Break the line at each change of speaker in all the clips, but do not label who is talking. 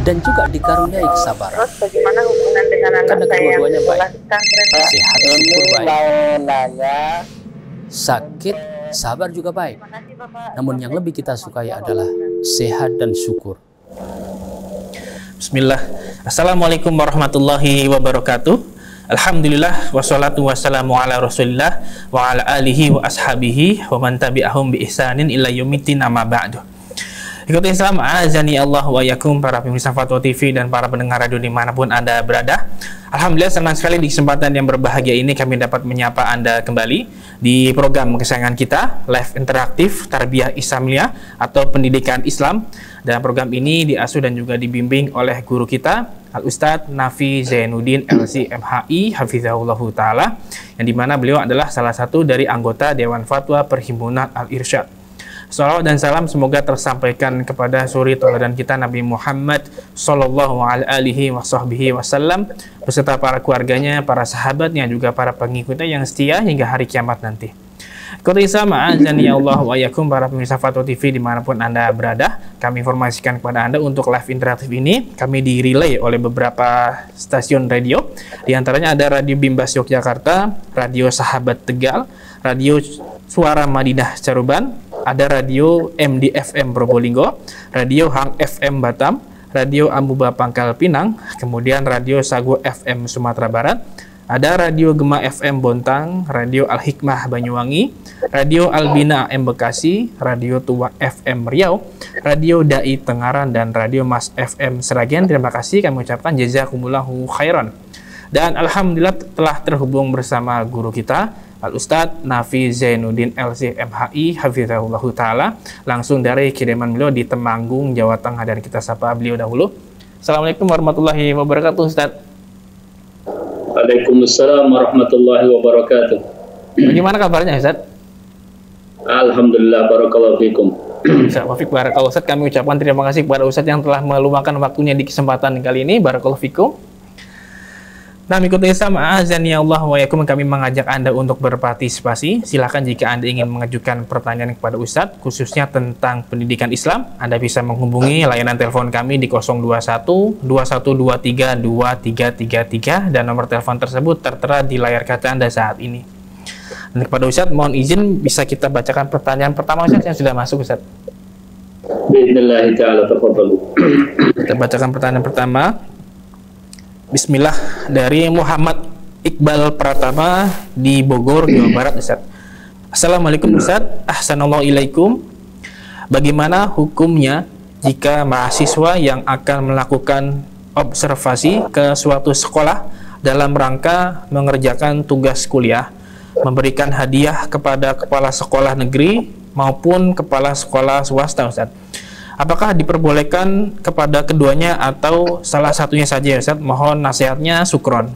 dan juga dikaruniai kesabaran.
Terus bagaimana hubungan dengan anak
Karena
saya yang
kedua-duanya baik.
sekolah
Sehat, syukur baik.
Mau nanya,
Sakit, sabar juga baik.
Terima kasih, Bapak.
Namun yang lebih kita sukai adalah sehat dan syukur.
Bismillah. Assalamualaikum warahmatullahi wabarakatuh. Alhamdulillah wassalatu wassalamu ala Rasulillah wa ala alihi wa ashabihi wa man tabi'ahum bi ihsanin ila yaumiddin amma ba'du. Ikuti Islam, azani Allah wa yakum, para pemirsa Fatwa TV dan para pendengar radio dimanapun Anda berada. Alhamdulillah senang sekali di kesempatan yang berbahagia ini kami dapat menyapa Anda kembali di program kesayangan kita, Live Interaktif Tarbiyah Islamiyah atau Pendidikan Islam. Dan program ini diasuh dan juga dibimbing oleh guru kita, Al-Ustadz Nafi Zainuddin LC MHI Hafizahullahu Ta'ala, yang dimana beliau adalah salah satu dari anggota Dewan Fatwa Perhimpunan Al-Irsyad. Salawat dan salam semoga tersampaikan kepada suri tauladan kita Nabi Muhammad sallallahu alaihi wasallam beserta para keluarganya, para sahabatnya, juga para pengikutnya yang setia hingga hari kiamat nanti. Ikuti sama azani Allah wa yakum, para pemirsa Fatwa TV dimanapun Anda berada. Kami informasikan kepada Anda untuk live interaktif ini kami direlay oleh beberapa stasiun radio. Di antaranya ada Radio Bimbas Yogyakarta, Radio Sahabat Tegal, Radio Suara Madinah Caruban, ada Radio MDFM Probolinggo, Radio Hang FM Batam, Radio Amuba Pangkal Pinang, kemudian Radio Sago FM Sumatera Barat, ada Radio Gema FM Bontang, Radio Al-Hikmah Banyuwangi, Radio Albina M Bekasi, Radio Tua FM Riau, Radio Dai Tengaran, dan Radio Mas FM Seragen. Terima kasih kami ucapkan jazakumullahu khairan. Dan alhamdulillah telah terhubung bersama guru kita, Al-Ustadz Nafi Zainuddin LC MHI Hafizahullahu Ta'ala, langsung dari kediaman beliau di Temanggung, Jawa Tengah. Dan kita sapa beliau dahulu. Assalamualaikum warahmatullahi wabarakatuh, Ustadz.
Waalaikumsalam warahmatullahi wabarakatuh.
Bagaimana kabarnya, Ustadz?
Alhamdulillah, barakallahu fikum.
Wafik barakallahu, Ustadz. Kami ucapkan terima kasih kepada Ustadz yang telah meluangkan waktunya di kesempatan kali ini. Barakallahu fikum. Nah, mengikuti sama azan ya Allah wa yakum, kami mengajak Anda untuk berpartisipasi. Silakan jika Anda ingin mengajukan pertanyaan kepada Ustadz, khususnya tentang pendidikan Islam, Anda bisa menghubungi layanan telepon kami di 021 2123 2333 dan nomor telepon tersebut tertera di layar kaca Anda saat ini. Dan kepada Ustadz, mohon izin bisa kita bacakan pertanyaan pertama Ustadz yang sudah masuk, Ustadz.
Bismillah ta'ala, tafadhalu.
Kita bacakan pertanyaan pertama. Bismillah, dari Muhammad Iqbal Pratama di Bogor, Jawa Barat, Ustaz. Assalamualaikum Ustaz, ahsanallahu ilaikum. Bagaimana hukumnya jika mahasiswa yang akan melakukan observasi ke suatu sekolah dalam rangka mengerjakan tugas kuliah, memberikan hadiah kepada kepala sekolah negeri maupun kepala sekolah swasta, Ustaz? Apakah diperbolehkan kepada keduanya atau salah satunya saja, Ustaz? Mohon nasihatnya, syukron.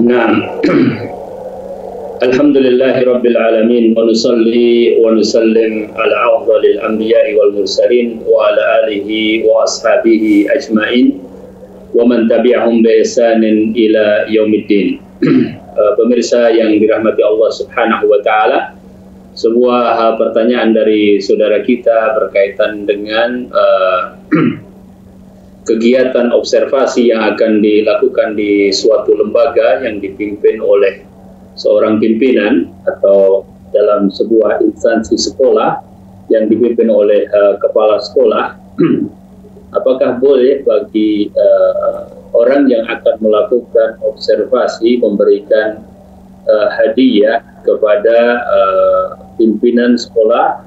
Nah, alhamdulillahi rabbil alamin, wa nusalli wa nusallim ala afdalil anbiya'i wal mursalin wa ala alihi wa ashabihi ajmain wa man tabi'ahum bi ihsanin ila yaumiddin. Pemirsa yang dirahmati Allah Subhanahu wa taala, sebuah pertanyaan dari saudara kita berkaitan dengan kegiatan observasi yang akan dilakukan di suatu lembaga yang dipimpin oleh seorang pimpinan atau dalam sebuah instansi sekolah yang dipimpin oleh kepala sekolah. Apakah boleh bagi orang yang akan melakukan observasi memberikan hadiah kepada pimpinan sekolah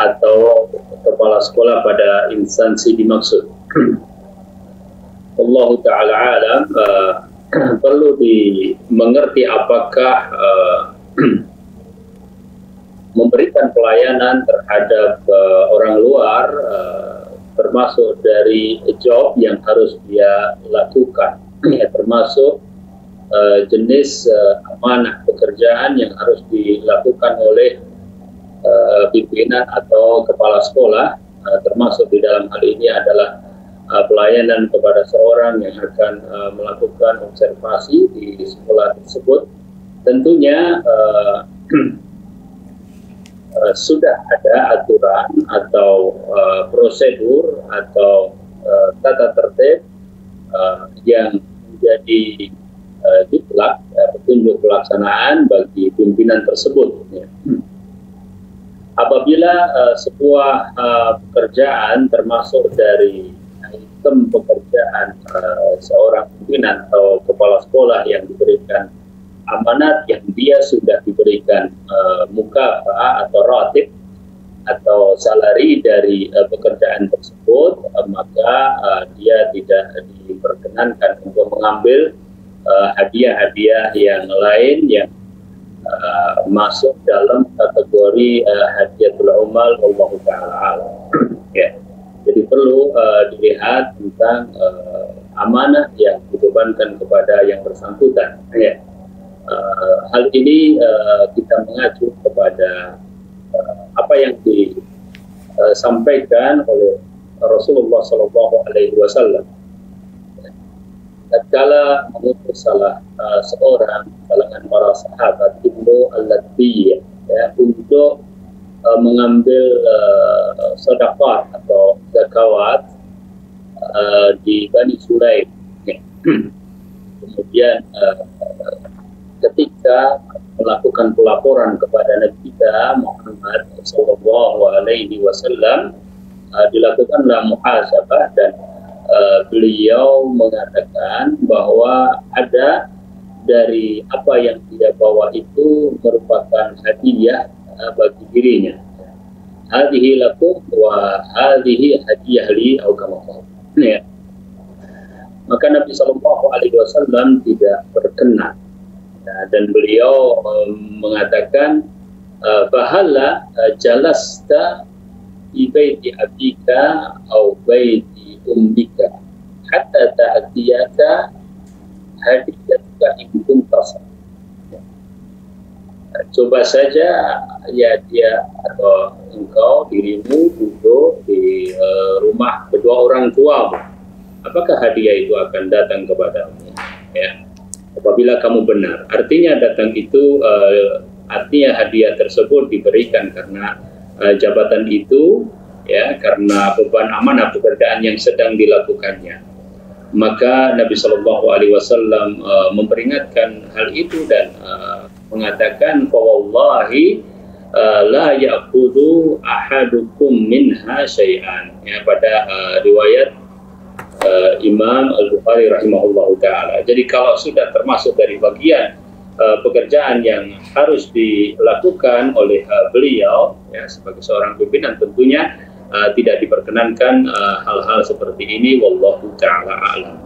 atau kepala sekolah pada instansi dimaksud? Allah Ta'ala alam. Perlu dimengerti apakah memberikan pelayanan terhadap orang luar termasuk dari job yang harus dia lakukan, ya, termasuk jenis amanah pekerjaan yang harus dilakukan oleh pimpinan atau kepala sekolah, termasuk di dalam hal ini adalah pelayanan kepada seorang yang akan melakukan observasi di sekolah tersebut. Tentunya sudah ada aturan atau prosedur atau tata tertib yang menjadi diklat petunjuk pelaksanaan bagi pimpinan tersebut. Apabila sebuah pekerjaan termasuk dari item pekerjaan seorang pimpinan atau kepala sekolah yang diberikan amanat yang dia sudah diberikan mukafa'ah atau ratib atau salari dari pekerjaan tersebut, maka dia tidak diperkenankan untuk mengambil hadiah-hadiah yang lain yang masuk dalam kategori hadiatul umal wallahu ta'ala. Ya. Jadi perlu dilihat tentang amanah yang dibebankan kepada yang bersangkutan. Ya. Hal ini kita mengacu kepada apa yang disampaikan oleh Rasulullah SAW. Tatkala mengutus salah seorang kalangan para sahabat Ibnu Al-Ladbiyah ya, untuk mengambil sedekah atau zakawat di Bani Sulaim. Kemudian ketika melakukan pelaporan kepada Nabi kita Muhammad SAW, dilakukanlah muhasabah dan beliau mengatakan bahwa ada dari apa yang dia bawa itu merupakan hadiah bagi dirinya. Hadhihi lakum wa hadhihi hadiah li atau kama qala. Maka Nabi SAW tidak berkenan. Dan beliau mengatakan bahalla jalasta fi baiti abika atau baiti ummika hatta ta'tiyaka hadiyatuka in kuntas. Coba saja ya dia atau engkau dirimu duduk di rumah kedua orang tua, apakah hadiah itu akan datang kepadamu? Ya. Apabila kamu benar, artinya datang itu artinya hadiah tersebut diberikan karena jabatan itu, ya, karena beban amanah pekerjaan yang sedang dilakukannya. Maka Nabi SAW memperingatkan hal itu dan mengatakan, "Wallahi la ya'khudhu ahadukum minha syai'an." Ya, pada riwayat Imam Al-Bukhari rahimahullahu ta'ala. Jadi kalau sudah termasuk dari bagian pekerjaan yang harus dilakukan oleh beliau ya, sebagai seorang pimpinan, tentunya tidak diperkenankan hal-hal seperti ini, wallahu ta'ala a'lam.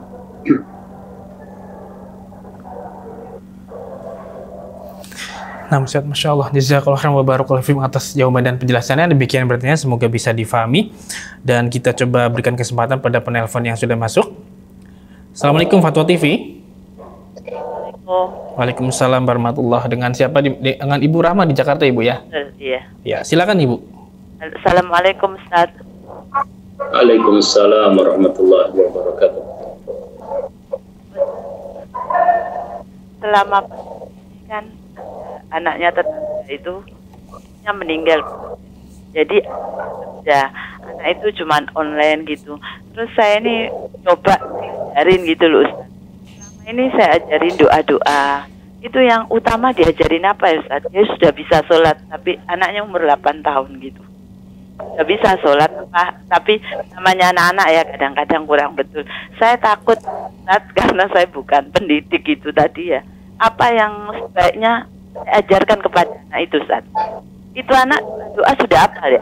Nah, Ustaz, Masya Allah, jazakallahu khairan wa barakallahu fiikum atas jawaban dan penjelasannya. Demikian berarti semoga bisa difahami. Dan kita coba berikan kesempatan pada penelpon yang sudah masuk. Assalamualaikum Fatwa TV. Waalaikumsalam warahmatullahi. Dengan siapa? Dengan Ibu Rahma di Jakarta, Ibu ya?
Iya.
Ya, silakan Ibu.
Assalamualaikum Ustaz.
Waalaikumsalam warahmatullahi wabarakatuh.
Selama kan anaknya tetangga itu yang meninggal, jadi ya anak itu cuman online gitu. Terus saya ini coba ajarin gitu loh Ustaz. Selama ini saya ajarin doa-doa. Itu yang utama diajarin apa ya Ustaz? Dia sudah bisa sholat, tapi anaknya umur 8 tahun gitu. Sudah bisa sholat, tapi namanya anak-anak ya kadang-kadang kurang betul. Saya takut Ustaz, karena saya bukan pendidik itu tadi ya. Apa yang sebaiknya saya ajarkan kepada anak itu Ustaz? Itu anak doa sudah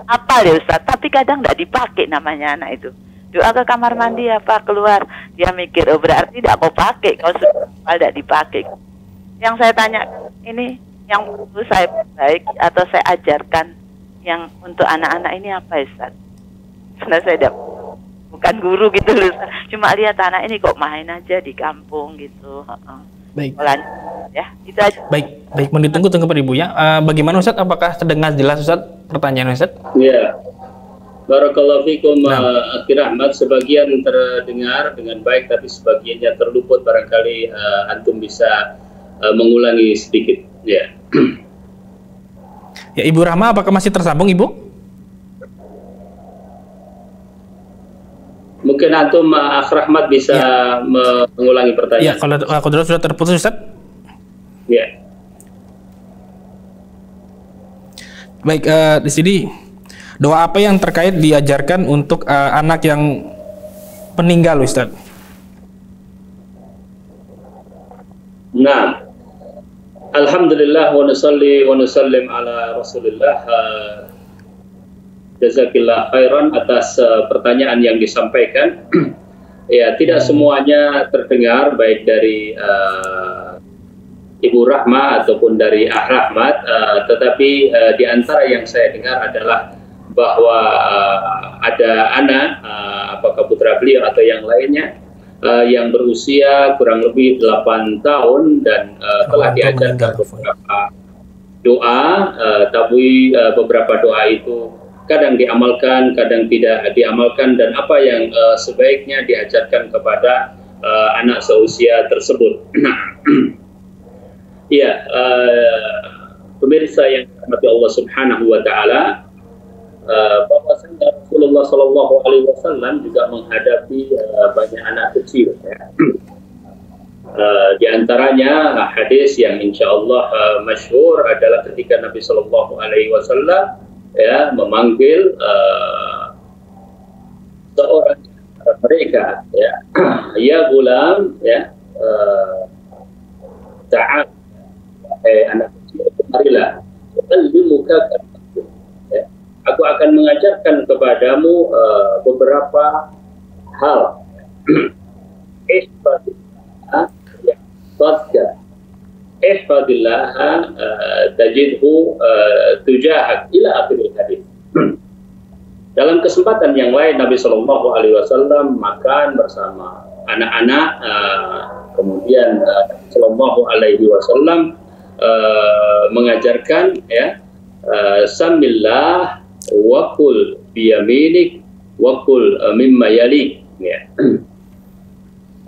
apal ya Ustaz, tapi kadang tidak dipakai namanya anak itu. Doa ke kamar mandi apa keluar, dia mikir, oh berarti tidak kau pakai, kau sudah apal tidak dipakai. Yang saya tanya ini, yang perlu saya baik atau saya ajarkan yang untuk anak-anak ini apa ya Ustaz? Karena saya bukan guru gitu loh Ustaz. Cuma lihat anak ini kok main aja di kampung gitu.
Baik.
Ya, itu aja.
Baik, ditunggu Pak Ibu ya. Bagaimana Ustaz? Apakah terdengar jelas Ustaz pertanyaan Ustaz?
Iya. Barakallahu fikum Akhir Ahmad, sebagian terdengar dengan baik tapi sebagiannya terluput, barangkali antum bisa mengulangi sedikit. Ya.
Ya, Ibu Rahma, apakah masih tersambung, Ibu?
Mungkin antum Akh Rahmat bisa mengulangi
Ya,
pertanyaan.
kalau sudah terputus, Ustaz.
Ya.
Baik, di sini doa apa yang terkait diajarkan untuk anak yang meninggal, Ustaz?
Nah, alhamdulillah wa nusalli wa nusallim ala Rasulillah. Jazakillah khairan atas pertanyaan yang disampaikan. Ya, tidak semuanya terdengar baik dari Ibu Rahma ataupun dari Akh Rahmat, tetapi di antara yang saya dengar adalah bahwa ada anak, apakah putra beliau atau yang lainnya, yang berusia kurang lebih 8 tahun dan telah diajarkan beberapa doa, tapi beberapa doa itu kadang diamalkan, kadang tidak diamalkan, dan apa yang sebaiknya diajarkan kepada anak seusia tersebut. Ya, pemirsa yang dirahmati Allah Subhanahu wa taala, bahwasanya Rasulullah Shallallahu alaihi wasallam juga menghadapi banyak anak kecil, ya. Di antaranya hadis yang insya Allah masyhur adalah ketika Nabi Shallallahu alaihi wasallam ya memanggil seorang mereka, ya, ya gulam, ya, ta'al, anak kecil, marilah, ya, aku akan mengajarkan kepadamu beberapa hal. Ihfadillah tajidhu tujahak ila akhir hadis. Dalam kesempatan yang lain Nabi Shallallahu alaihi wasallam makan bersama anak-anak, kemudian Shallallahu alaihi wasallam mengajarkan, ya, samillah wa kul biyaminik wa kul mimma yalik, ya.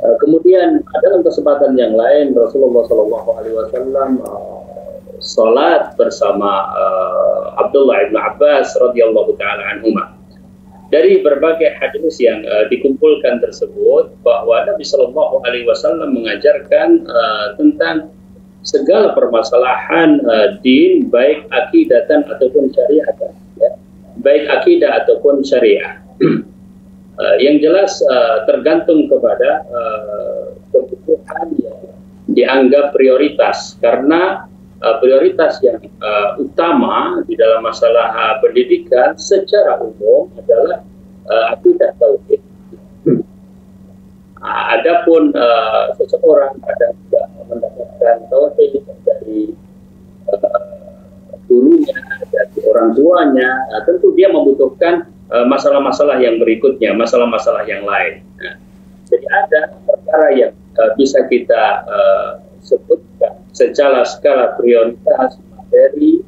Kemudian dalam kesempatan yang lain Rasulullah Shallallahu alaihi wasallam salat bersama Abdullah bin Abbas radhiyallahu taala anhuma. Dari berbagai hadis yang dikumpulkan tersebut bahwa Nabi Shallallahu alaihi wasallam mengajarkan tentang segala permasalahan din, baik akidatan ataupun syariah, ya. Baik akidah ataupun syariah. Yang jelas tergantung kepada kebutuhan yang dianggap prioritas, karena prioritas yang utama di dalam masalah pendidikan secara umum adalah akidah tauhid. Adapun seseorang kadang tidak mendapatkan tauhid dari gurunya, dari orang tuanya, tentu dia membutuhkan masalah-masalah yang berikutnya, masalah-masalah yang lain. Nah, jadi ada perkara yang bisa kita sebutkan secara skala prioritas materi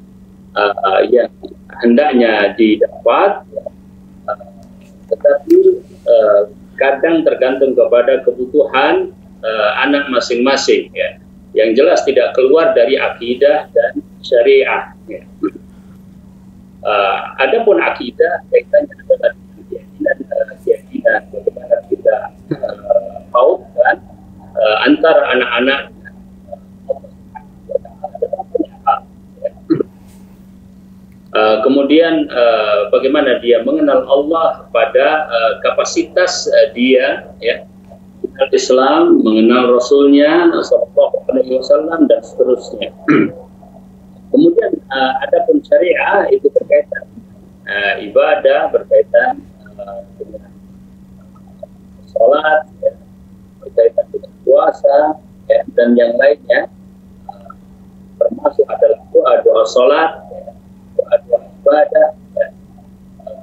yang hendaknya didapat, tetapi kadang tergantung kepada kebutuhan anak masing-masing, ya. Yang jelas tidak keluar dari akidah dan syariah, ya. Adapun akidah kaitannya adalah keyakinan bagaimana kita pautkan antara anak-anak kemudian bagaimana dia mengenal Allah pada kapasitas dia, ya, mengenal Islam, mengenal Rasulnya Sallallahu Alaihi Wasallam dan seterusnya. Kemudian adapun syariah itu berkaitan ibadah, berkaitan dengan sholat, ya, berkaitan dengan puasa, ya, dan yang lainnya, termasuk adalah doa sholat, ya, doa ibadah, ya.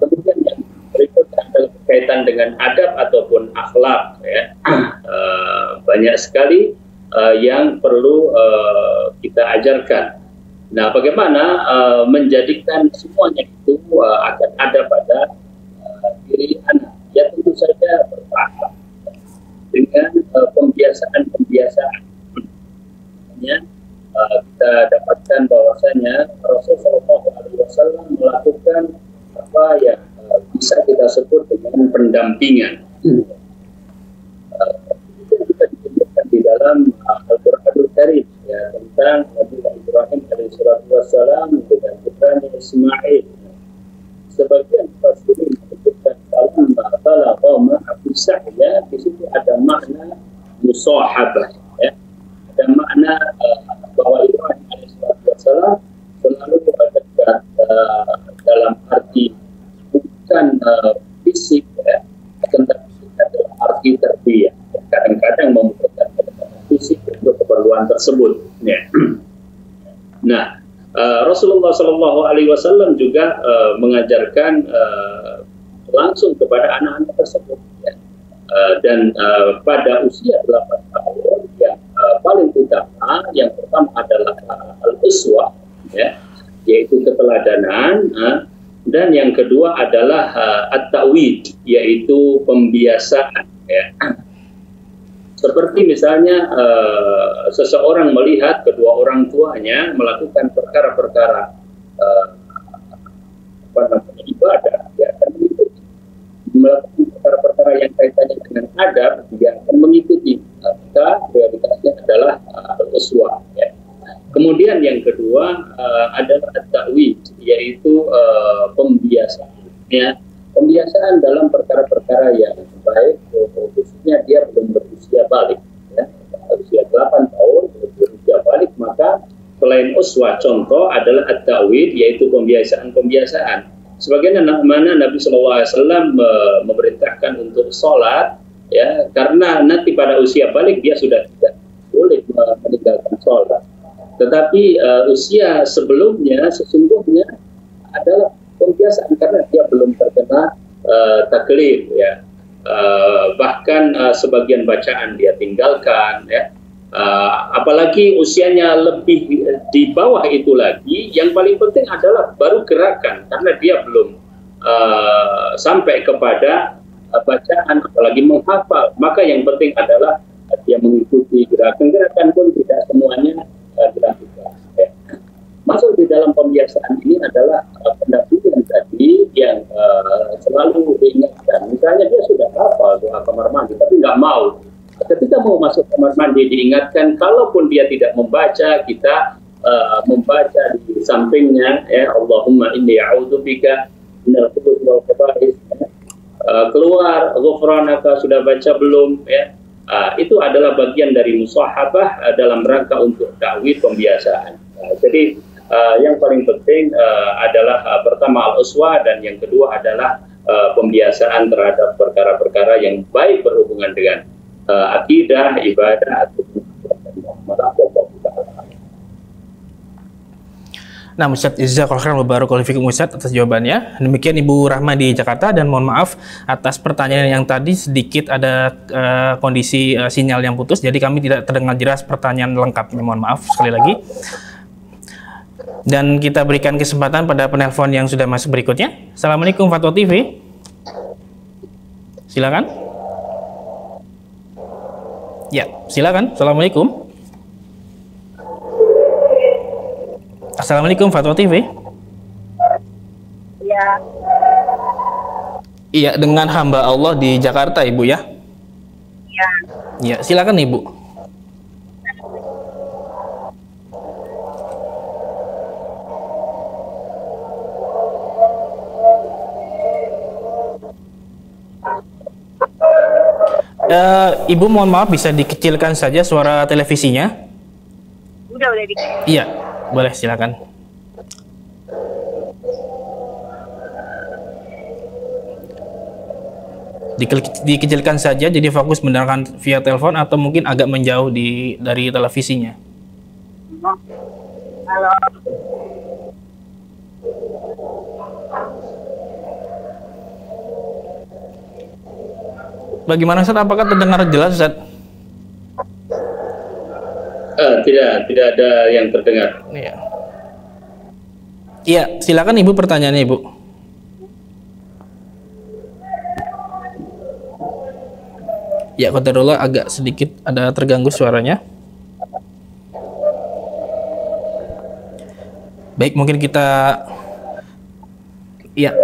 Kemudian yang berikutnya adalah berkaitan dengan adab ataupun akhlak, ya. Banyak sekali yang perlu kita ajarkan. Nah, bagaimana menjadikan semuanya itu akan ada pada diri anak? Ya, tentu saja bertahap dengan pembiasaan-pembiasaan. Kita dapatkan bahwasanya Rasulullah Shallallahu alaihi sebut dengan pendampingan. Kita disebutkan di dalam Al-Qur'anul Karim ya, tentang Nabi Ibrahim alaihissalam dengan putranya Ismail. Sebagian tafsirin menyebutkan dalam balagha ma'ahu sa'ya, di situ ada makna musahabah ya. Ada makna bahwa Ibrahim alaihissalam selalu dekat dalam arti bukan fisik ya, akan terlihat dalam arti terbiak. Kadang-kadang membutuhkan fisik untuk keperluan tersebut. Ya. Nah, Rasulullah Shallallahu Alaihi Wasallam juga mengajarkan langsung kepada anak-anak tersebut. Ya. Dan pada usia 8 tahun yang paling utama, yang pertama adalah al-uswah, ya, yaitu keteladanan. Dan yang kedua adalah at-ta'wid, yaitu pembiasaan. Ya. Seperti misalnya seseorang melihat kedua orang tuanya melakukan perkara-perkara ibadah, dia akan mengikuti. Melakukan perkara-perkara yang kaitannya dengan adab, dia akan mengikuti. Maka prioritasnya adalah al-uswah. Ya. Kemudian yang kedua adalah at-ta'wid, yaitu pembiasaan. Ya. Pembiasaan dalam perkara-perkara yang baik, khususnya dia belum berusia balik, ya. Usia 8 tahun belum berusia balik, maka selain uswah, contoh adalah at-ta'wid, yaitu pembiasaan. Sebagaimana Nabi SAW memerintahkan untuk sholat, ya, karena nanti pada usia balik dia sudah tidak boleh meninggalkan sholat. Tetapi usia sebelumnya sesungguhnya adalah pembiasaan karena dia belum terkena taklif, ya. Bahkan sebagian bacaan dia tinggalkan, ya. Apalagi usianya lebih di bawah itu lagi, yang paling penting adalah baru gerakan karena dia belum sampai kepada bacaan, apalagi menghafal. Maka yang penting adalah dia mengikuti gerakan pun tidak semuanya dilakukan. Ya. Masuk di dalam pembiasaan ini adalah pendampingan tadi yang selalu diingatkan. Misalnya dia sudah hafal doa kamar mandi, tapi nggak mau. Ketika mau masuk kamar mandi diingatkan, kalaupun dia tidak membaca, kita membaca di sampingnya, ya, Allahumma inni a'udzubika minal khubuthi wal khaba'ith. Keluar, ghufranaka sudah baca belum? Ya. Itu adalah bagian dari musahabah dalam rangka untuk ta'wid pembiasaan. Jadi yang paling penting adalah pertama al-uswah, dan yang kedua adalah pembiasaan terhadap perkara-perkara yang baik berhubungan dengan akidah, ibadah, atau
Nah, Ustaz Jazakallahu khairan wa barakallahu fikum Ustaz atas jawabannya. Demikian Ibu Rahma di Jakarta, dan mohon maaf atas pertanyaan yang tadi sedikit ada kondisi sinyal yang putus, jadi kami tidak terdengar jelas pertanyaan lengkapnya. Mohon maaf sekali lagi. Dan kita berikan kesempatan pada penelpon yang sudah masuk berikutnya. Assalamualaikum Fatwa TV. Silakan. Ya, silakan. Assalamualaikum. Assalamualaikum Fatwa TV.
Iya.
Iya, dengan hamba Allah di Jakarta, Ibu ya.
Iya.
Ya, silakan Ibu. Ibu mohon maaf bisa dikecilkan saja suara televisinya.
Udah dikecil.
Iya, boleh silakan. Dikecilkan saja, jadi fokus mendengarkan via telepon atau mungkin agak menjauh dari televisinya.
Halo.
Bagaimana Ustaz? Apakah terdengar jelas Ustaz?
Tidak ada yang terdengar.
Iya. Iya, silakan Ibu pertanyaannya Ibu. Ya, qadarullah agak sedikit ada terganggu suaranya. Baik, mungkin kita ya.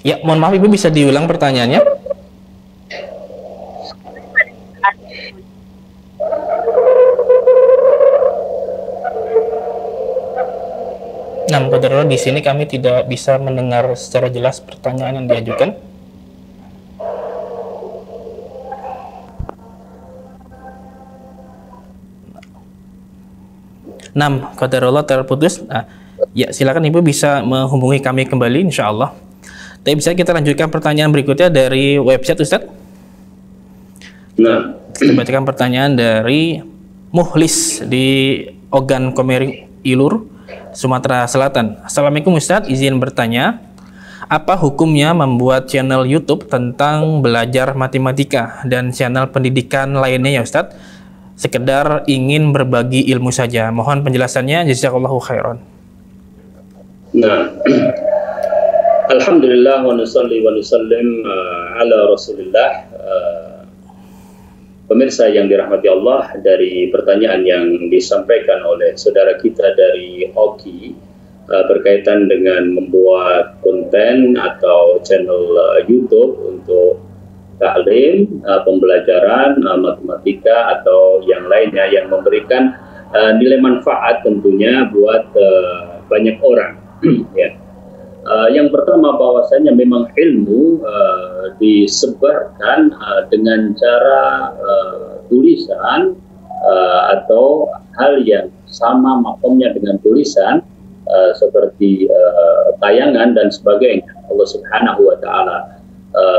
Ya, mohon maaf Ibu bisa diulang pertanyaannya? Nah, Qadarullah, di sini kami tidak bisa mendengar secara jelas pertanyaan yang diajukan. Qadarullah terputus. Nah, ya, silakan Ibu bisa menghubungi kami kembali insya Allah. Tapi bisa kita lanjutkan pertanyaan berikutnya dari website Ustadz?
Nah,
kita bacakan pertanyaan dari Muhlis di Ogan Komering Ilur, Sumatera Selatan. Assalamualaikum Ustadz, izin bertanya, apa hukumnya membuat channel YouTube tentang belajar matematika dan channel pendidikan lainnya ya Ustadz? Sekedar ingin berbagi ilmu saja. Mohon penjelasannya, jazakallahu khairan.
Nah, alhamdulillah wa nusalli wa nusallim ala Rasulillah. Pemirsa yang dirahmati Allah, dari pertanyaan yang disampaikan oleh saudara kita dari Oki berkaitan dengan membuat konten atau channel YouTube untuk taklim, pembelajaran matematika atau yang lainnya yang memberikan nilai manfaat tentunya buat banyak orang. Ya. Yang pertama, bahwasanya memang ilmu disebarkan dengan cara tulisan atau hal yang sama makomnya dengan tulisan, seperti tayangan dan sebagainya. Allah Subhanahu wa Ta'ala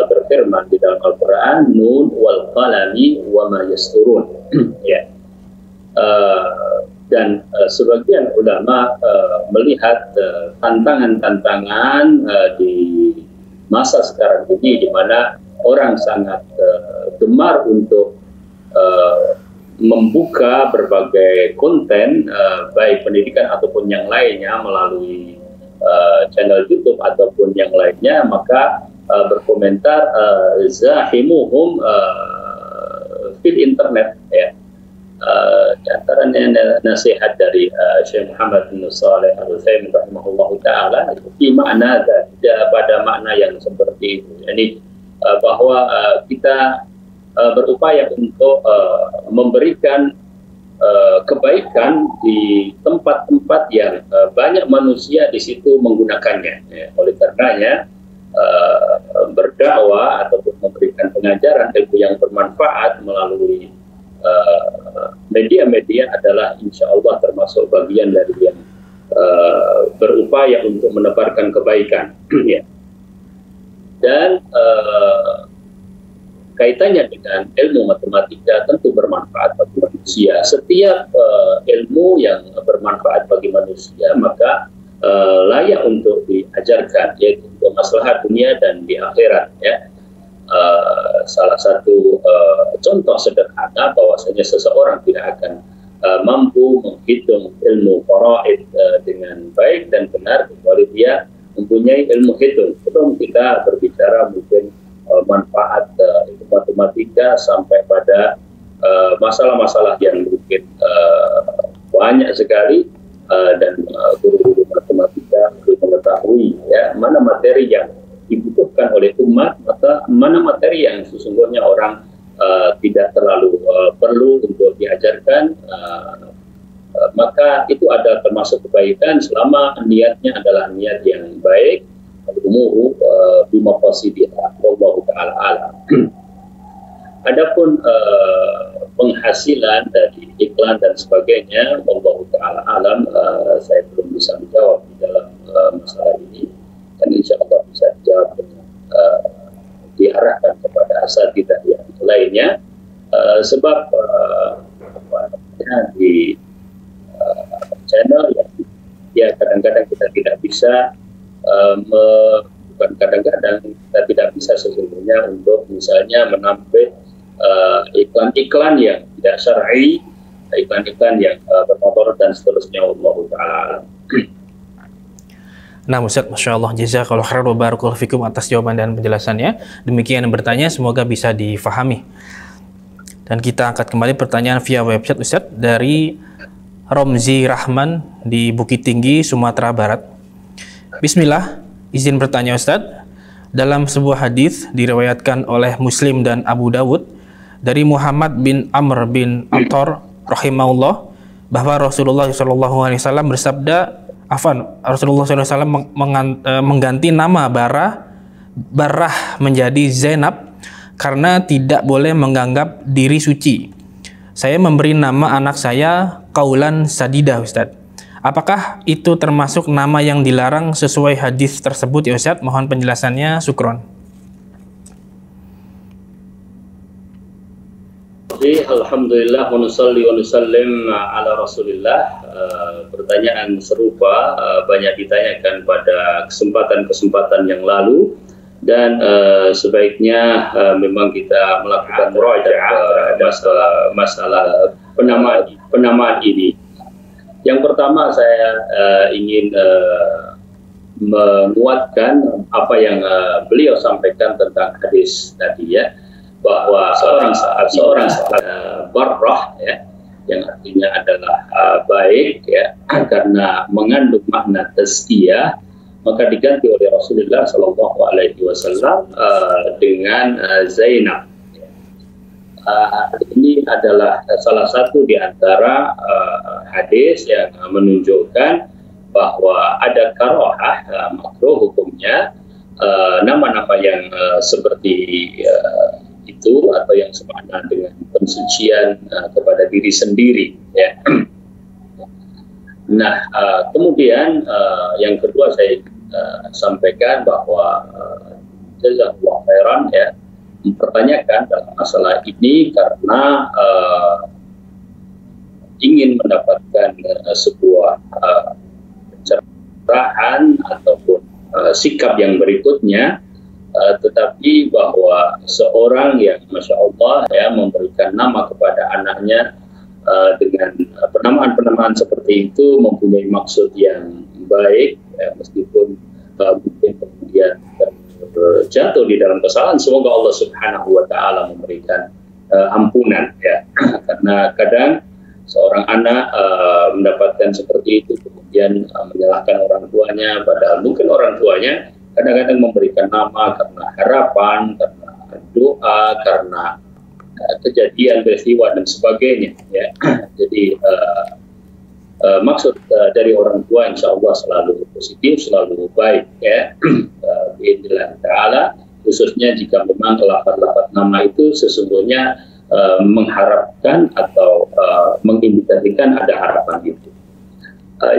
berfirman di dalam Al-Quran, Nun wal qalami wa ma yasturun. Ya. Dan sebagian ulama melihat tantangan-tantangan di masa sekarang ini, di mana orang sangat gemar untuk membuka berbagai konten, baik pendidikan ataupun yang lainnya melalui channel YouTube ataupun yang lainnya, maka berkomentar zahimuhum fil internet, ya. Di antaranya nasihat dari Syekh Muhammad bin Shalih Al-Utsaimin rahimahullahu taala, di makna pada makna yang seperti itu. Jadi bahwa kita berupaya untuk memberikan kebaikan di tempat-tempat yang banyak manusia di situ menggunakannya. Ya, oleh karenanya berdakwah ataupun memberikan pengajaran ilmu yang bermanfaat melalui media-media adalah insya Allah termasuk bagian dari yang berupaya untuk menebarkan kebaikan. Ya. Dan kaitannya dengan ilmu matematika tentu bermanfaat bagi manusia. Setiap ilmu yang bermanfaat bagi manusia maka layak untuk diajarkan, yaitu untuk maslahat dunia dan di akhirat. Ya. Salah satu contoh sederhana bahwasanya seseorang tidak akan mampu menghitung ilmu faraid dengan baik dan benar kecuali dia mempunyai ilmu hitung. Belum kita berbicara mungkin manfaat ilmu matematika sampai pada masalah-masalah yang mungkin banyak sekali, dan guru-guru matematika perlu mengetahui ya mana materi yang dibutuhkan oleh umat, maka mana materi yang sesungguhnya orang tidak terlalu perlu untuk diajarkan, maka itu ada termasuk kebaikan selama niatnya adalah niat yang baik. Al-umuru bimaqasidiha wallahu ta'ala alam. Adapun penghasilan dari iklan dan sebagainya, wallahu ta'ala alam, saya belum bisa menjawab di dalam masalah ini. Dan insya Allah bisa dijawab dengan diarahkan kepada asatidzah yang lainnya, sebab di channel yang ya kadang-kadang kita tidak bisa bukan kadang-kadang kita tidak bisa sesungguhnya untuk misalnya menampil iklan-iklan yang tidak syar'i, iklan-iklan yang bermotor dan seterusnya. Allah Ta'ala.
Nah Ustaz, Masya Allah, jazakallahu khairan wa barakallahu fikum atas jawaban dan penjelasannya. Demikian yang bertanya, semoga bisa difahami. Dan kita angkat kembali pertanyaan via website Ustaz dari Romzi Rahman di Bukit Tinggi, Sumatera Barat. Bismillah, izin bertanya Ustaz, dalam sebuah hadis diriwayatkan oleh Muslim dan Abu Dawud dari Muhammad bin Amr bin Attar rahimahullah bahwa Rasulullah SAW bersabda, Rasulullah SAW mengganti nama Barrah menjadi Zainab karena tidak boleh menganggap diri suci. Saya memberi nama anak saya Qaulan Sadidah, Ustadz. Apakah itu termasuk nama yang dilarang sesuai hadis tersebut ya Ustadz? Mohon penjelasannya, syukron.
Alhamdulillah wa nusalli wa nusallim ala Rasulillah. Pertanyaan serupa banyak ditanyakan pada kesempatan-kesempatan yang lalu, dan sebaiknya memang kita melakukan murajaah masalah penamaan ini. Yang pertama saya ingin menguatkan apa yang beliau sampaikan tentang hadis tadi ya, bahwa seorang Barrah ya, yang artinya adalah baik ya, karena mengandung makna tazkiyah, maka diganti oleh Rasulullah SAW dengan Zainab. Ini adalah salah satu di antara hadis yang menunjukkan bahwa ada karohah makruh hukumnya nama-nama yang seperti itu atau yang semakna dengan pensucian kepada diri sendiri ya. Nah, kemudian yang kedua saya sampaikan bahwa jazakallahu khairan ya, mempertanyakan dalam masalah ini karena ingin mendapatkan sebuah pencerahan ataupun sikap yang berikutnya, tetapi bahwa seorang yang Masya Allah ya memberikan nama kepada anaknya dengan penamaan-penamaan seperti itu mempunyai maksud yang baik ya, meskipun mungkin kemudian jatuh di dalam kesalahan, semoga Allah Subhanahu wa Ta'ala memberikan ampunan ya. Karena kadang seorang anak mendapatkan seperti itu kemudian menyalahkan orang tuanya, padahal mungkin orang tuanya kadang-kadang memberikan nama karena harapan, karena doa, karena kejadian, peristiwa dan sebagainya ya. Jadi maksud dari orang tua insya Allah selalu positif, selalu baik ya. Biidznillah ta'ala, khususnya jika memang lafaz-lafaz nama itu sesungguhnya mengharapkan atau mengindikasikan ada harapan itu.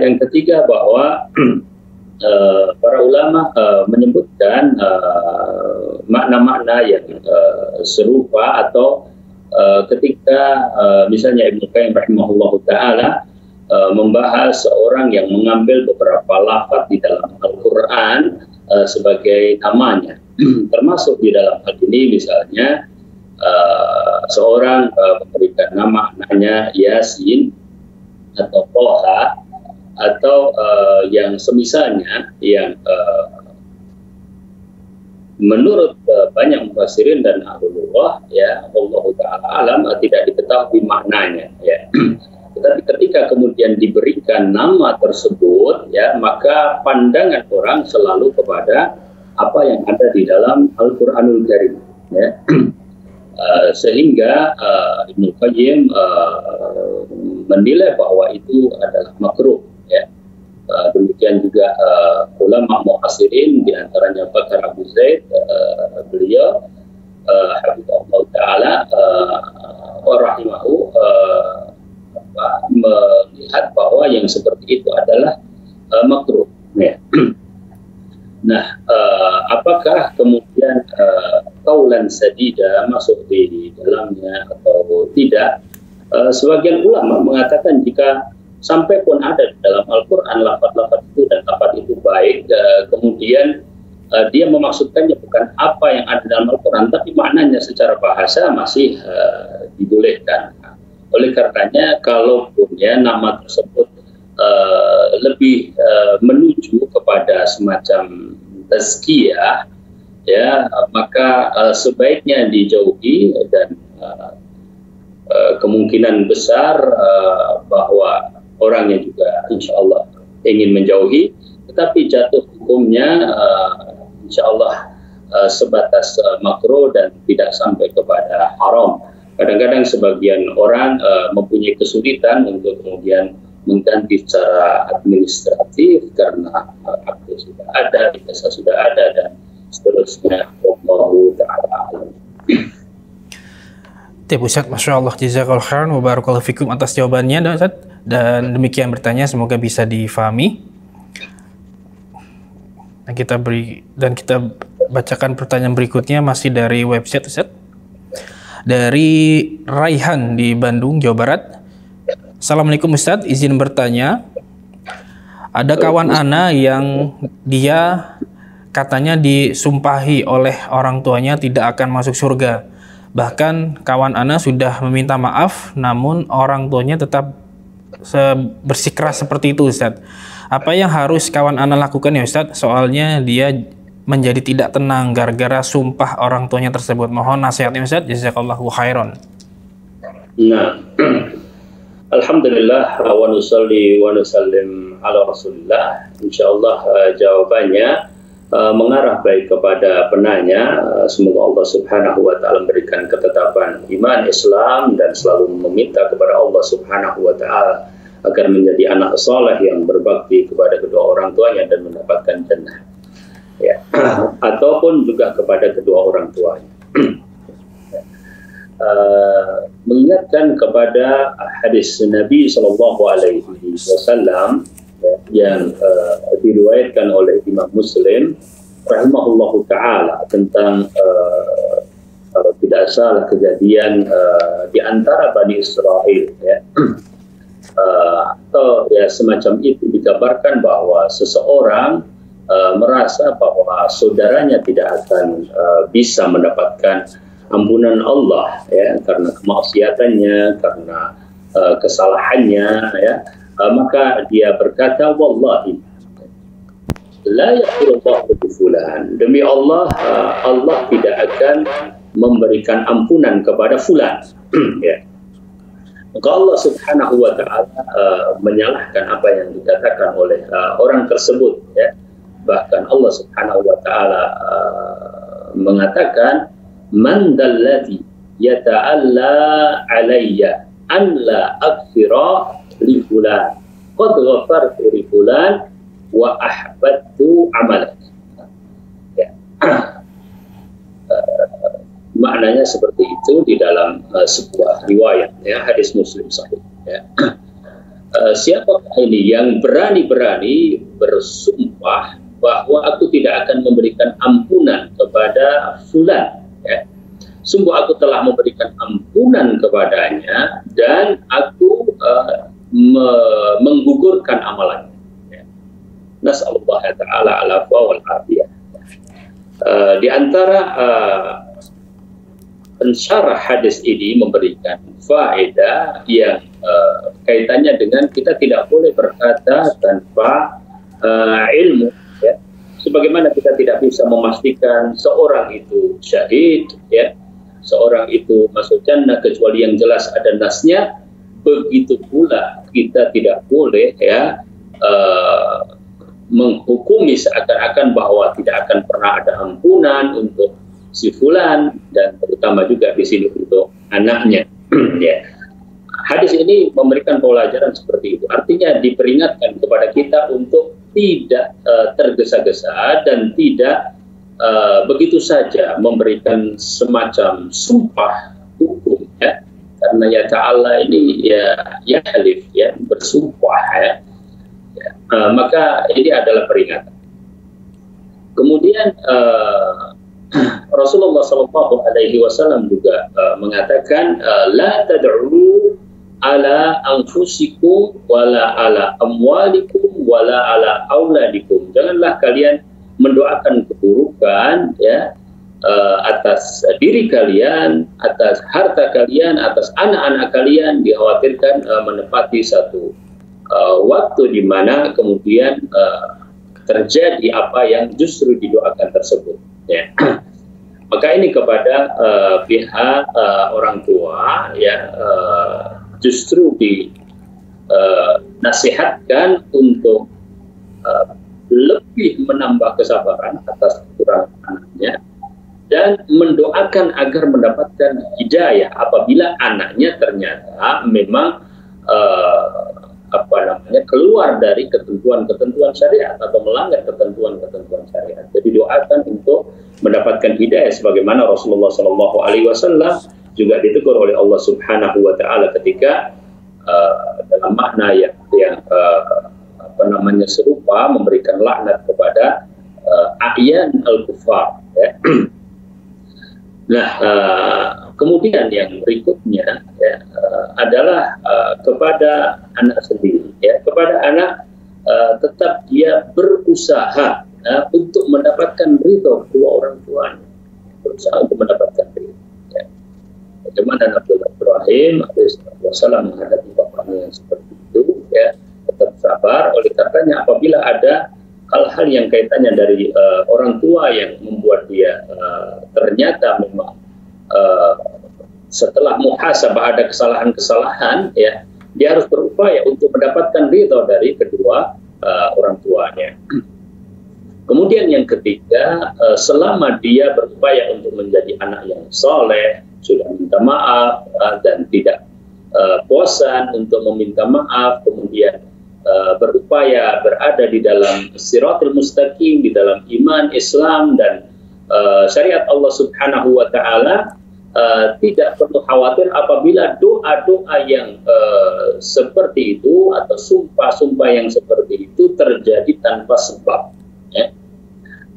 Yang ketiga bahwa para ulama menyebutkan makna-makna yang serupa atau ketika misalnya Ibnu Qayyim rahimahullahu ta'ala membahas seorang yang mengambil beberapa lafaz di dalam Al-Quran sebagai namanya. Termasuk di dalam hal ini misalnya seorang memberikan nama anaknya Yasin atau Toha atau yang semisalnya yang menurut banyak mufassirin dan ahlullah ya, Allah Ta'ala alam, tidak diketahui maknanya ya. Tetapi ketika kemudian diberikan nama tersebut ya, maka pandangan orang selalu kepada apa yang ada di dalam Al-Qur'anul Karim ya. Sehingga Ibnu Qayyim menilai bahwa itu adalah makruh ya. Demikian juga ulama mu'asirin, di antaranya Bakar Abu Zaid, beliau hafizahullah ta'ala wa rahimahu melihat bahwa yang seperti itu adalah makruh ya. Nah, apakah kemudian Qaulan Sadidah masuk di dalamnya atau tidak? Sebagian ulama mengatakan jika sampai pun ada dalam Al-Quran lafaz-lafaz itu dan lafaz itu baik, kemudian dia memaksudkannya bukan apa yang ada dalam Al-Quran, tapi maknanya secara bahasa masih dibolehkan. Oleh karenanya, kalaupun ya nama tersebut lebih menuju kepada semacam tazkiyah, ya, maka sebaiknya dijauhi, dan kemungkinan besar bahwa orangnya juga insya Allah ingin menjauhi, tetapi jatuh hukumnya insya Allah sebatas makruh dan tidak sampai kepada haram. Kadang-kadang sebagian orang mempunyai kesulitan untuk kemudian mengganti secara administratif karena akte sudah ada, ijazah sudah ada, dan seterusnya. Wallahu ta'ala a'lam.
Ustaz, Masya Allah, jazakallahu khairan wa barakallahu fikum atas jawabannya, Ustaz. Dan demikian bertanya, semoga bisa difahami. Nah, kita bacakan pertanyaan berikutnya masih dari website, Ustaz. Dari Raihan di Bandung, Jawa Barat. Assalamualaikum Ustaz, izin bertanya. Ada kawan ana yang dia katanya disumpahi oleh orang tuanya tidak akan masuk surga. Bahkan kawan ana sudah meminta maaf, namun orang tuanya tetap bersikeras seperti itu, Ustaz. Apa yang harus kawan ana lakukan ya, Ustaz? Soalnya dia menjadi tidak tenang gara-gara sumpah orang tuanya tersebut. Mohon nasihatnya, Ustaz. Jazakallahu khairan.
Nah, alhamdulillah wa nusalli wa nusallim ala Rasulillah. Insyaallah jawabannya mengarah baik kepada penanya. Semoga Allah Subhanahu wa taala memberikan ketetapan iman Islam dan selalu meminta kepada Allah Subhanahu wa taala agar menjadi anak saleh yang berbakti kepada kedua orang tuanya dan mendapatkan jannah. Ya, ataupun juga kepada kedua orang tuanya. Mengingatkan kepada hadis Nabi Sallallahu Alaihi Wasallam yang diriwayatkan oleh Imam Muslim rahimahullahu taala tentang kalau tidak salah kejadian di antara Bani Israel, ya, atau ya semacam itu, dikabarkan bahwa seseorang merasa bahwa saudaranya tidak akan bisa mendapatkan ampunan Allah, ya, karena kemaksiatannya, karena kesalahannya, ya. Maka dia berkata, wallahi la yaghfirullahu li fulan, demi Allah, Allah tidak akan memberikan ampunan kepada fulan. Ya. Maka Allah Subhanahu wa taala menyalahkan apa yang dikatakan oleh orang tersebut, ya. Bahkan Allah Subhanahu wa taala mengatakan, man dalladhi yata'alla alayya an la aghfira li fulan qad ghafartu li fulan wa ahbattu amalak. Ya. Maknanya seperti itu di dalam sebuah riwayat, ya, hadis Muslim sahih, ya. Siapakah ini yang berani-berani bersumpah bahwa aku tidak akan memberikan ampunan kepada fulan, ya. Sungguh aku telah memberikan ampunan kepadanya dan aku menggugurkan amalannya. Ya. Nas'alullah ta'ala al-afwa wal afiyah. Di antara pensyarah hadis ini memberikan faedah yang kaitannya dengan kita tidak boleh berkata tanpa ilmu, ya. Sebagaimana kita tidak bisa memastikan seorang itu syahid, ya, seorang itu masuk jannah kecuali yang jelas ada nasnya, begitu pula kita tidak boleh, ya, menghukumi seakan-akan bahwa tidak akan pernah ada ampunan untuk si fulan, dan terutama juga di sini untuk anaknya. Ya. Hadis ini memberikan pelajaran seperti itu. Artinya diperingatkan kepada kita untuk tidak tergesa-gesa dan tidak begitu saja memberikan semacam sumpah hukum, ya. Karena ya ta'ala ini ya halif, ya, bersumpah, ya. Ya. Maka ini adalah peringatan. Kemudian Rasulullah Sallallahu Alaihi Wasallam juga mengatakan, la tad'u ala anfusikum wala ala amwalikum wala ala auladikum. Janganlah kalian mendoakan keburukan, ya, atas diri kalian, atas harta kalian, atas anak-anak kalian, dikhawatirkan menepati satu waktu di mana kemudian terjadi apa yang justru didoakan tersebut, ya. Maka ini kepada pihak orang tua, ya, justru dinasihatkan untuk lebih menambah kesabaran atas kekurangan anaknya, dan mendoakan agar mendapatkan hidayah apabila anaknya ternyata memang keluar dari ketentuan-ketentuan syariat atau melanggar ketentuan-ketentuan syariat. Jadi doakan untuk mendapatkan hidayah sebagaimana Rasulullah SAW juga ditegur oleh Allah Subhanahu wa taala ketika dalam makna yang serupa memberikan laknat kepada a'yan al-kufar, ya. Nah, kemudian yang berikutnya ya, adalah kepada anak sendiri, ya, kepada anak tetap dia berusaha untuk mendapatkan ridho kedua orang tuanya, berusaha untuk mendapatkan ridho. Ya. Bagaimana Nabi Ibrahim alaihissalam menghadapi bapaknya yang seperti itu, ya, tetap sabar. Oleh karenanya apabila ada hal-hal yang kaitannya dari orang tua yang membuat dia ternyata memang setelah muhasabah ada kesalahan-kesalahan, ya, dia harus berupaya untuk mendapatkan ridho dari kedua orang tuanya. Kemudian yang ketiga, selama dia berupaya untuk menjadi anak yang soleh, sudah minta maaf dan tidak bosan untuk meminta maaf, kemudian berupaya berada di dalam siratul mustaqim, di dalam iman Islam dan syariat Allah Subhanahu wa taala, tidak perlu khawatir apabila doa-doa yang seperti itu atau sumpah-sumpah yang seperti itu terjadi tanpa sebab, ya.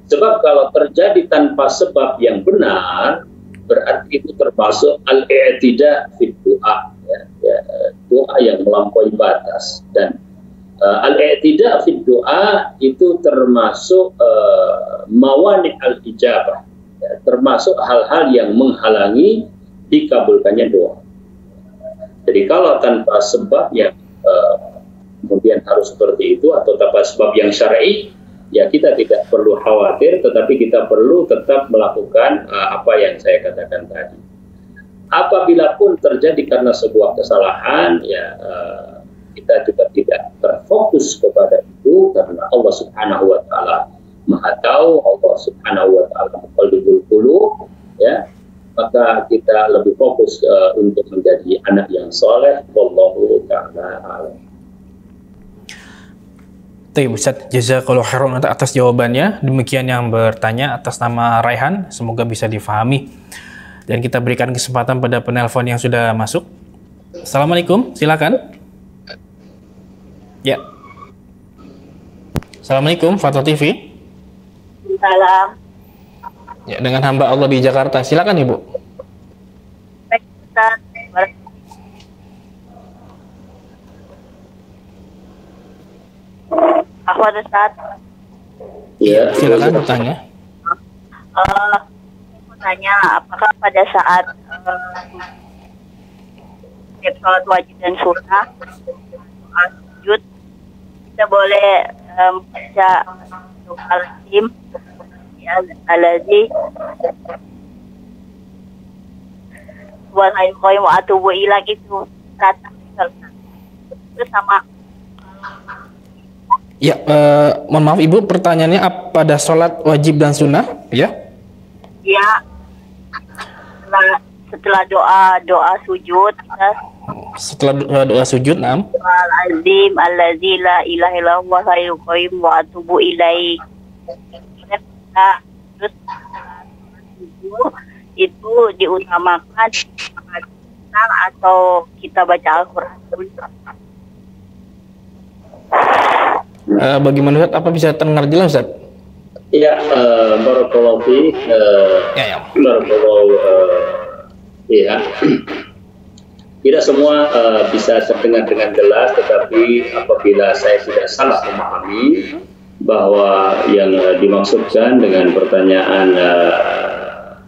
Sebab kalau terjadi tanpa sebab yang benar, berarti itu termasuk al-i'tida fi doa, ya, doa yang melampaui batas. Dan al-i'tida fi doa itu termasuk mawani al-ijabah, ya, termasuk hal-hal yang menghalangi dikabulkannya doa. Jadi kalau tanpa sebab yang kemudian harus seperti itu atau tanpa sebab yang syar'i, ya kita tidak perlu khawatir, tetapi kita perlu tetap melakukan apa yang saya katakan tadi. Apabila pun terjadi karena sebuah kesalahan, ya kita juga tidak terfokus kepada itu, karena Allah Subhanahu wa taala Maha tahu, Allah Subhanahu wa taala muqallibul qulub, ya. Maka kita lebih fokus untuk menjadi anak yang soleh. Wallahu ta'ala a'lam.
Baik, Ustaz, jazakallahu khairan atas jawabannya. Demikian yang bertanya atas nama Raihan, semoga bisa difahami. Dan kita berikan kesempatan pada penelpon yang sudah masuk. Assalamualaikum, silakan. Ya. Assalamualaikum, Fatwa TV.
Salam.
Ya, dengan hamba Allah di Jakarta. Silakan, Ibu.
Baik, Ustaz. Ahwat Ustaz.
Ya,
silakan bertanya.
Saya mau tanya, apakah pada saat sholat wajib dan sunnah, sujud, kita boleh baca doa al-Azim, wa hayyul wa atubu ilaik itu kata terus sama.
Ya, mohon maaf Ibu, pertanyaannya pada sholat wajib dan sunnah, ya?
Ya, setelah doa sujud kita.
Setelah doa sujud, nam.
Al-Azim, allazi la ilaha illallah wa hayyul qayyum wa atubu ilaik. Terus itu diutamakan atau kita baca Al-Quran?
Bagaimana Ustaz? Apa bisa terdengar jelas, Ustaz?
Ya, barakallahu fi.
Ya.
Barakallahu. Ya. Tidak semua bisa terdengar dengan jelas, tetapi apabila saya tidak salah memahami bahwa yang dimaksudkan dengan pertanyaan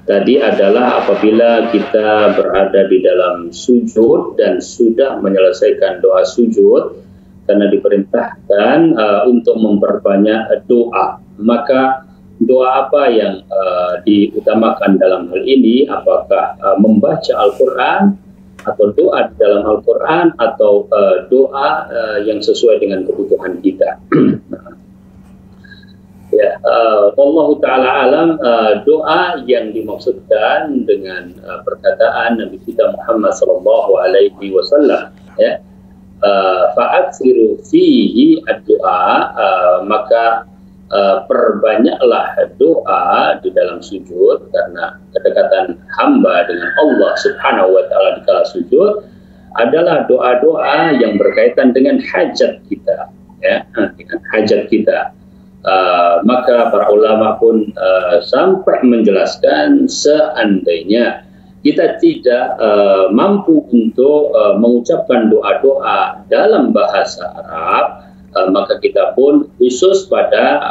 tadi adalah apabila kita berada di dalam sujud dan sudah menyelesaikan doa sujud karena diperintahkan untuk memperbanyak doa, maka doa apa yang diutamakan dalam hal ini? Apakah membaca Al-Quran atau doa di dalam Al-Quran atau doa yang sesuai dengan kebutuhan kita? Ya, wallahu taala alam, doa yang dimaksudkan dengan perkataan Nabi kita Muhammad sallallahu alaihi wasallam, ya, fa'aksiru fihi ad-du'a, maka perbanyaklah doa di dalam sujud, karena kedekatan hamba dengan Allah Subhanahu wa taala di kala sujud adalah doa-doa yang berkaitan dengan hajat kita, ya, dengan hajat kita. Maka para ulama pun sampai menjelaskan seandainya kita tidak mampu untuk mengucapkan doa-doa dalam bahasa Arab, maka kita pun khusus pada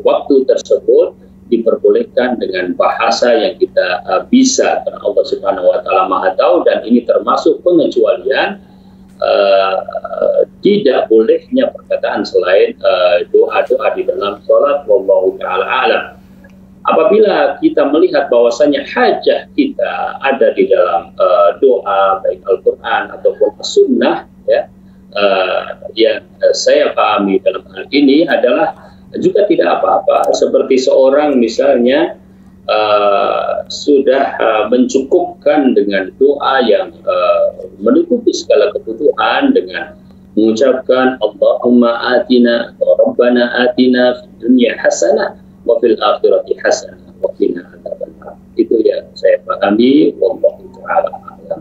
waktu tersebut diperbolehkan dengan bahasa yang kita bisa, karena Allah Subhanahu wa taala Maha tahu, dan ini termasuk pengecualian tidak bolehnya perkataan selain doa-doa di dalam sholat. Wallahu ta'ala alam. Apabila kita melihat bahwasanya hajat kita ada di dalam doa, baik Al-Quran ataupun Sunnah, ya, yang saya pahami dalam hal ini adalah juga tidak apa-apa, seperti seorang misalnya sudah mencukupkan dengan doa yang menutupi segala kebutuhan dengan mengucapkan Allahumma atina wa Rabbana atina fid dunya hasanah wa fil akhirati hasanah wa qina adzabannar. Itu yang saya pahami. Wallahu ta'ala a'lam.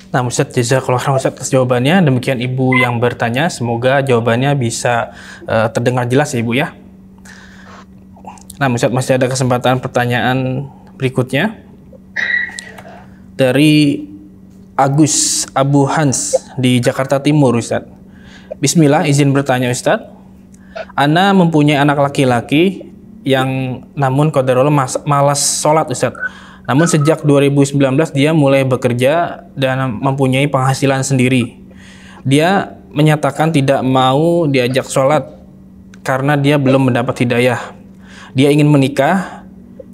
Nah, Ustaz, jazakallahu khairan Ustaz atas jawabannya. Demikian Ibu yang bertanya, semoga jawabannya bisa terdengar jelas ya Ibu ya. Nah, Ustaz, masih ada kesempatan pertanyaan berikutnya dari Agus Abu Hans di Jakarta Timur, Ustaz. Bismillah, izin bertanya Ustaz. Ana mempunyai anak laki-laki yang namun qadarullah malas sholat, Ustaz. Namun sejak 2019 dia mulai bekerja dan mempunyai penghasilan sendiri. Dia menyatakan tidak mau diajak sholat karena dia belum mendapat hidayah. Dia ingin menikah,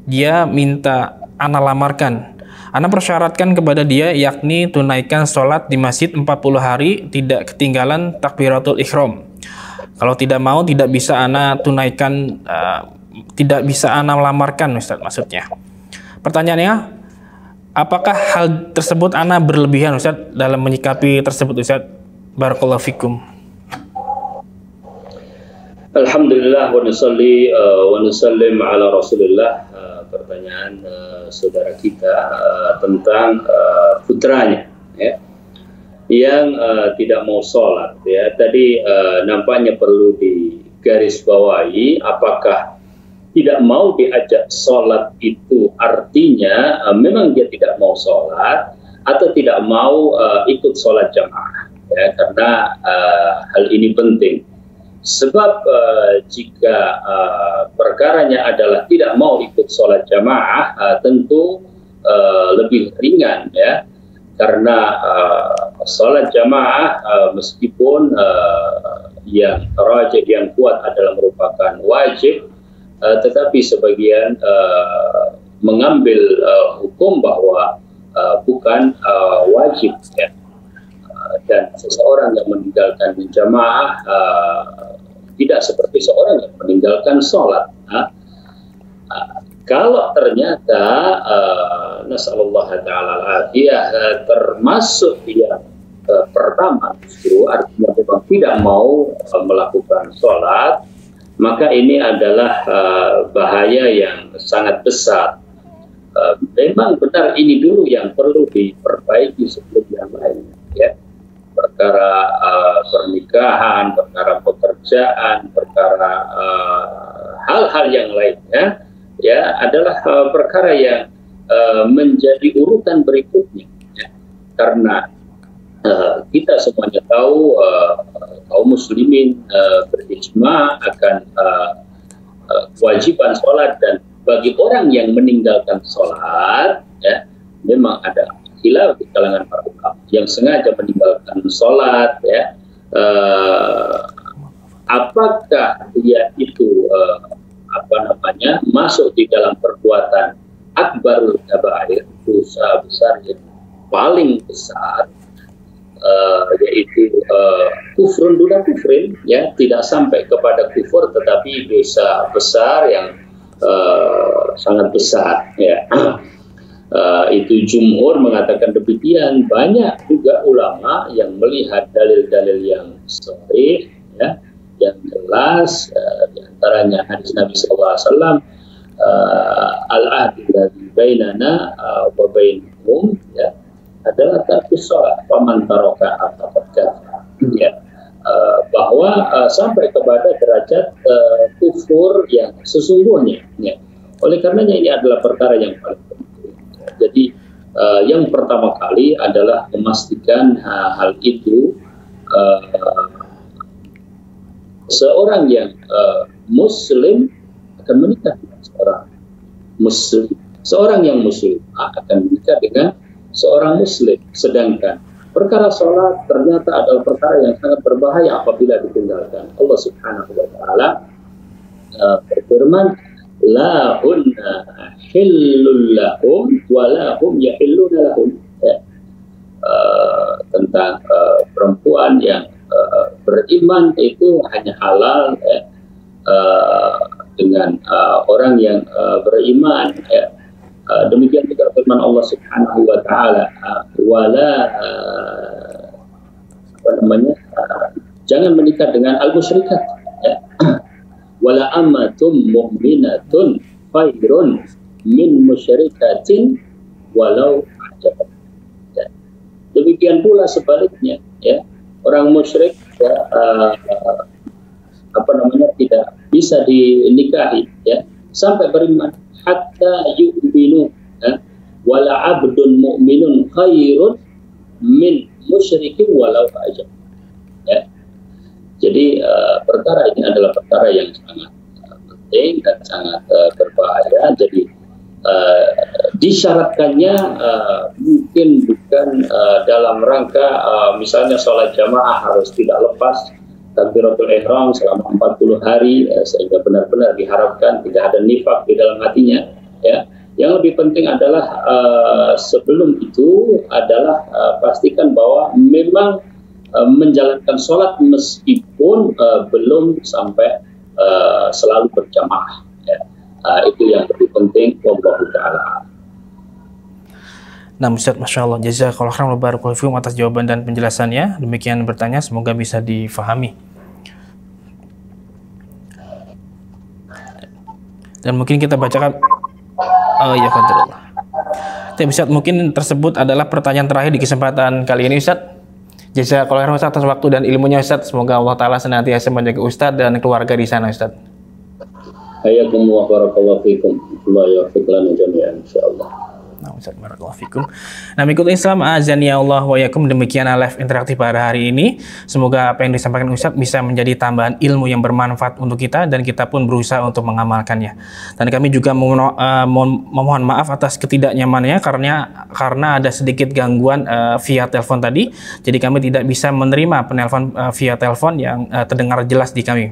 dia minta ana lamarkan. Ana persyaratkan kepada dia, yakni tunaikan sholat di masjid 40 hari, tidak ketinggalan takbiratul ihram. Kalau tidak mau, tidak bisa ana tunaikan, tidak bisa ana lamarkan, Ustaz, maksudnya. Pertanyaannya, apakah hal tersebut ana berlebihan, Ustaz, dalam menyikapi tersebut, Ustaz? Barakallahu fikum.
Alhamdulillah wa nusalli wa nusallim ala Rasulillah. Pertanyaan saudara kita tentang putranya, ya, yang tidak mau sholat, ya. Tadi nampaknya perlu digarisbawahi, apakah tidak mau diajak sholat itu artinya memang dia tidak mau sholat atau tidak mau ikut sholat jamaah, ya, karena hal ini penting. Sebab jika perkaranya adalah tidak mau ikut sholat jamaah, tentu lebih ringan, ya, karena sholat jamaah meskipun yang rajih, yang kuat adalah merupakan wajib, tetapi sebagian mengambil hukum bahwa bukan wajib, ya. Dan seseorang yang meninggalkan jamaah tidak seperti seorang yang meninggalkan sholat. Kalau ternyata nasallallahu ta'ala al-afiyah termasuk yang pertama, justru artinya memang tidak mau melakukan sholat, maka ini adalah bahaya yang sangat besar. Memang benar ini dulu yang perlu diperbaiki sebelum yang lainnya, ya. Perkara pernikahan, perkara pekerjaan, perkara hal-hal yang lainnya, ya, adalah perkara yang menjadi urutan berikutnya, ya. Karena kita semuanya tahu kaum muslimin berijma akan kewajiban sholat, dan bagi orang yang meninggalkan sholat, ya, memang ada khilaf di kalangan para ulama yang sengaja meninggalkan sholat, ya. Apakah dia itu masuk di dalam perbuatan akbarul kabair, dosa besar yang paling besar, yaitu kufrun duna kufrin, ya, tidak sampai kepada kufur tetapi dosa besar yang sangat besar, ya. Itu jumhur mengatakan demikian. Banyak juga ulama yang melihat dalil-dalil yang sahih, ya, yang jelas, diantaranya hadis Nabi SAW, al-ahdi dari bainana wa bainhum, ya, adalah tarkus sholat, paman taroka faqad kafar, ya, bahwa sampai kepada derajat kufur yang sesungguhnya, ya. Oleh karenanya ini adalah perkara yang paling penting. Jadi yang pertama kali adalah memastikan hal itu, seorang yang muslim akan menikah dengan seorang muslim, seorang yang muslim akan menikah dengan seorang muslim. Sedangkan perkara sholat ternyata adalah perkara yang sangat berbahaya apabila ditinggalkan. Allah Subhanahu wa Ta'ala berfirman, la hunna hillul lahum wa lahum yahilluna lahum, ya. Tentang perempuan yang beriman itu hanya halal, ya, dengan orang yang beriman, ya. Demikian juga firman Allah Subhanahu wa Ta'ala, wala jangan menikah dengan al-musyrikat, ya. Wala ammatum mu'minatun khairun min musyrikatin walau ajabat, ya. Demikian pula sebaliknya, ya, orang musyrik, ya, tidak bisa dinikahi, ya, sampai beriman, hatta yu'minu, ya, wala abdun mu'minun khairun min musyrikin walau ajabat, ya. Jadi perkara ini adalah perkara yang sangat penting dan sangat berbahaya. Jadi disyaratkannya mungkin bukan dalam rangka misalnya sholat jamaah harus tidak lepas takbiratul ihram selama 40 hari, sehingga benar-benar diharapkan tidak ada nifaq di dalam hatinya, ya. Yang lebih penting adalah sebelum itu adalah pastikan bahwa memang menjalankan sholat meskipun belum sampai selalu berjamaah, ya. Itu yang lebih penting. Wallahu ta'ala.
Nah, Ustaz, Masya Allah, jazakallahu khairan wa barakallahu fikum atas jawaban dan penjelasannya. Demikian bertanya, semoga bisa difahami. Dan mungkin kita bacakan. Oh ya, qadarullah. Tapi Ustaz, mungkin tersebut adalah pertanyaan terakhir di kesempatan kali ini, Ustaz. Jazakallahu khairan Ustaz atas waktu dan ilmunya, Ustaz. Semoga Allah Ta'ala senantiasa menjaga Ustaz dan keluarga di sana, Ustaz.
Hayakumullah barakallahu fikum. Allah yafiq lana jami'an insyaallah.
Nah, Ustaz, barakallahu fikum. Nah, mengikuti Islam azan ya Allah wa yakum, demikian live interaktif pada hari ini. Semoga apa yang disampaikan Ustaz bisa menjadi tambahan ilmu yang bermanfaat untuk kita dan kita pun berusaha untuk mengamalkannya. Dan kami juga memohon maaf atas ketidaknyamanannya karena ada sedikit gangguan via telepon tadi. Jadi kami tidak bisa menerima penelpon via telepon yang terdengar jelas di kami.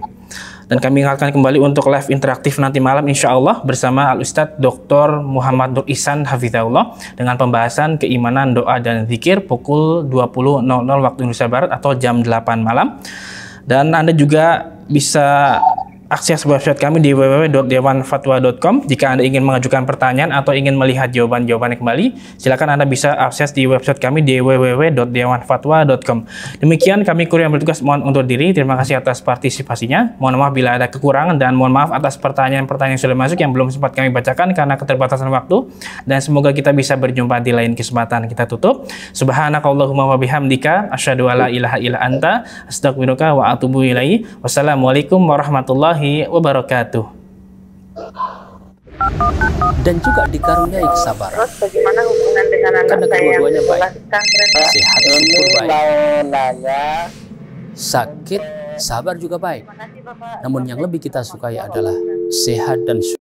Dan kami ingatkan kembali untuk live interaktif nanti malam insya Allah bersama Al-Ustadz Dr. Muhammad Nur Ihsan Hafizahullah dengan pembahasan keimanan, doa, dan zikir pukul 20.00 waktu Indonesia Barat atau jam 8 malam. Dan Anda juga bisa akses website kami di www.dewanfatwa.com. Jika Anda ingin mengajukan pertanyaan atau ingin melihat jawaban-jawabannya kembali, silakan Anda bisa akses di website kami di www.dewanfatwa.com. Demikian kami kurir yang bertugas mohon undur diri. Terima kasih atas partisipasinya. Mohon maaf bila ada kekurangan dan mohon maaf atas pertanyaan-pertanyaan yang sudah masuk yang belum sempat kami bacakan karena keterbatasan waktu. Dan semoga kita bisa berjumpa di lain kesempatan. Kita tutup. Subhanakallahumma wa bihamdika asyhadu alla ilaha illa anta astaghfiruka wa atubu ilaihi. Wassalamualaikum warahmatullahi wabarakatuh.
Dan juga dikaruniai kesabaran.
Terus bagaimana hubungan dengan anak
Karena
saya yang
kedua-duanya baik.
pesantren?
Sehat, syukur baik.
Mau nanya.
Sakit, sabar juga baik.
Terima kasih Bapak.
Namun yang lebih kita sukai adalah sehat dan syukur.